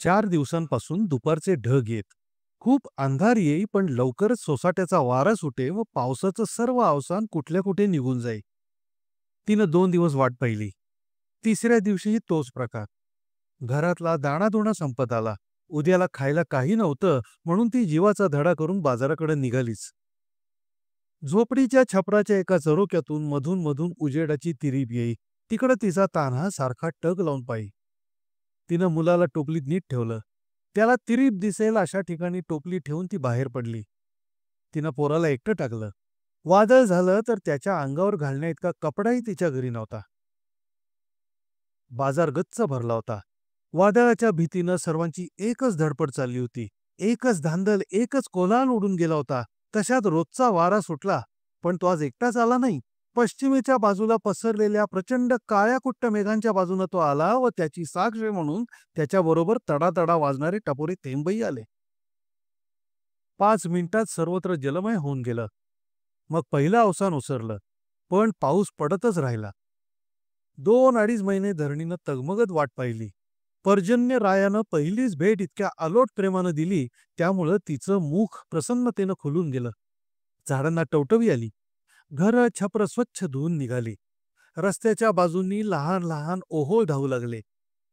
4 दिवसांपासून दुपारचे ढग येत. खूप अंधार येई पण लवकरच सोसाट्याचा वारा सुटे व पावसाचं सर्व अवसान कुठल्या कुठे निघून जाई. तिनं 2 दिवस वाट पाहिली. तिसऱ्या दिवशीही तोच प्रकार. घरातला दाणादुणा संपत आला. उद्याला खायला काही नव्हतं म्हणून ती जीवाचा धडा करून बाजाराकडे निघालीच. झोपडीच्या छपराच्या एका झरोक्यातून मधून मधून उजेडाची तिरीप येई. तिकडं तिचा तान्हा सारखा टक लावून पाही. तिनं मुलाला टोपलीत नीट ठेवलं. त्याला तिरीप दिसेल अशा ठिकाणी टोपली ठेवून ती बाहेर पडली. तिनं पोराला एकटं टाकलं. वादळ झालं तर त्याच्या अंगावर घालण्याइतका कपडाही तिच्या घरी नव्हता. बाजार गच्च भरला होता. वादळाच्या भीतीनं सर्वांची एकच धडपड चालली होती. एकच धांदल, एकच कोलाहल उडून गेला होता. तशात रोजचा वारा सुटला. पण तो आज एकटाच आला नाही. पश्चिमेच्या बाजूला पसरलेल्या प्रचंड काळ्याकुट्ट मेघांच्या बाजूने तो आला व त्याची साक्ष म्हणून त्याच्याबरोबर तडातडा वाजणारे टपोरे थेंबही आले. 5 मिनिटात सर्वत्र जलमय होऊन गेलं. मग पहिलं अवसान ओसरलं. पण पाऊस पडतच राहिला. 2-2.5 महिने धरणीनं तगमगत वाट पाहिली. पर्जन्य रायानं पहिलीच भेट इतक्या अलोट प्रेमानं दिली त्यामुळं तिचं मुख प्रसन्नतेनं खुलून गेलं. झाडांना टवटवी आली. घरं छप्र स्वच्छ धुवून निघाली. रस्त्याच्या बाजूंनी लहान लहान ओहोळ धावू लागले.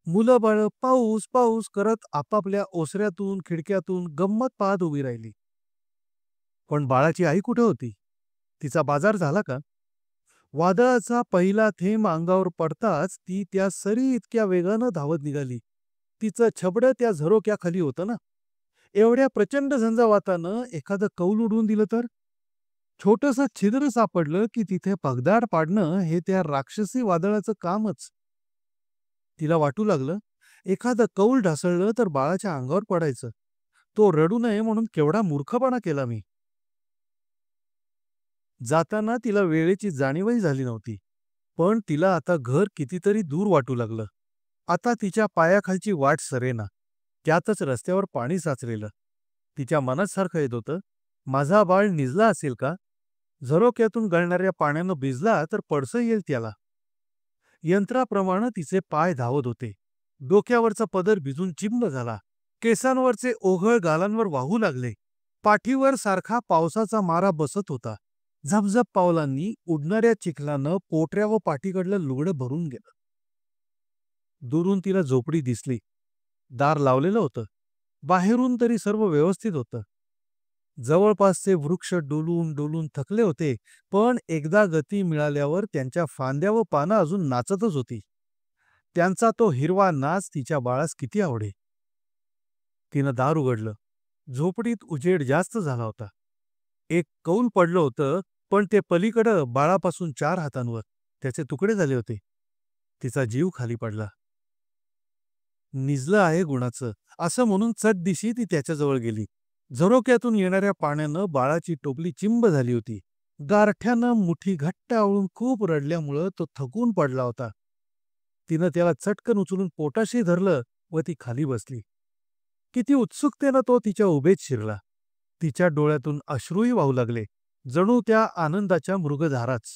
मुलं बाळं पाऊस पाऊस करत आपापल्या ओसऱ्यातून खिडक्यातून गंमत पाहत उभी राहिली. पण बाळाची आई कुठे होती? तिचा बाजार झाला का? वादळाचा पहिला थेंब अंगावर पडताच ती त्या सरी इतक्या वेगानं धावत निघाली. तिचं छबडं त्या झरोक्याखाली होतं ना. एवढ्या प्रचंड झंझावातानं एखादं कौल उडवून दिलं तर? छोटंसं छिद्र सापडलं की तिथे पगदार पाडणं हे त्या राक्षसी वादळाचं कामच. तिला वाटू लागलं, एखादं कौल ढासळलं तर बाळाच्या अंगावर पडायचं. तो रडू नये म्हणून केवढा मूर्खपणा केला मी. जाताना तिला वेळेची जाणीवही झाली नव्हती. पण तिला आता घर कितीतरी दूर वाटू लागलं. आता तिच्या पायाखालची वाट सरेना. त्यातच रस्त्यावर पाणी साचलेलं. तिच्या मनात सारखं येत होतं, माझा बाळ निजला असेल का? झरोक्यातून गळणाऱ्या पाण्यानं भिजला तर पडसं येईल त्याला. यंत्राप्रमाणे तिचे पाय धावत होते. डोक्यावरचा पदर भिजून चिंब झाला. केसांवरचे ओघळ गालांवर वाहू लागले. पाठीवर सारखा पावसाचा मारा बसत होता. झपझप पावलांनी उडणाऱ्या चिखलानं पोटऱ्या व पाठीकडलं लुगडं भरून गेलं. दुरून तिला झोपडी दिसली. दार लावलेलं होतं. बाहेरून तरी सर्व व्यवस्थित होतं. जवळपासचे वृक्ष डोलून डोलून थकले होते, पण एकदा गती मिळाल्यावर त्यांच्या फांद्या व पानं अजून नाचतच होती. त्यांचा तो हिरवा नाच तिच्या बाळास किती आवडे. तिनं दार उघडलं. झोपडीत उजेड जास्त झाला होता. एक कौल पडलं होतं, पण ते पलीकडं बाळापासून 4 हातांवर. त्याचे तुकडे झाले होते. तिचा जीव खाली पडला. निजलं आहे गुणाचं, असं म्हणून चटदिशी ती त्याच्याजवळ गेली. झरोक्यातून येणाऱ्या पाण्यानं बाळाची टोपली चिंब झाली होती. गारठ्यानं मुठी घट्ट आवळून खूप रडल्यामुळं तो थकून पडला होता. तिनं त्याला चटकन उचलून पोटाशी धरलं व ती खाली बसली. किती उत्सुकतेनं तो तिच्या उभेत शिरला. तिच्या डोळ्यातून अश्रूही वाहू लागले, जणू त्या आनंदाच्या मृगधाराच.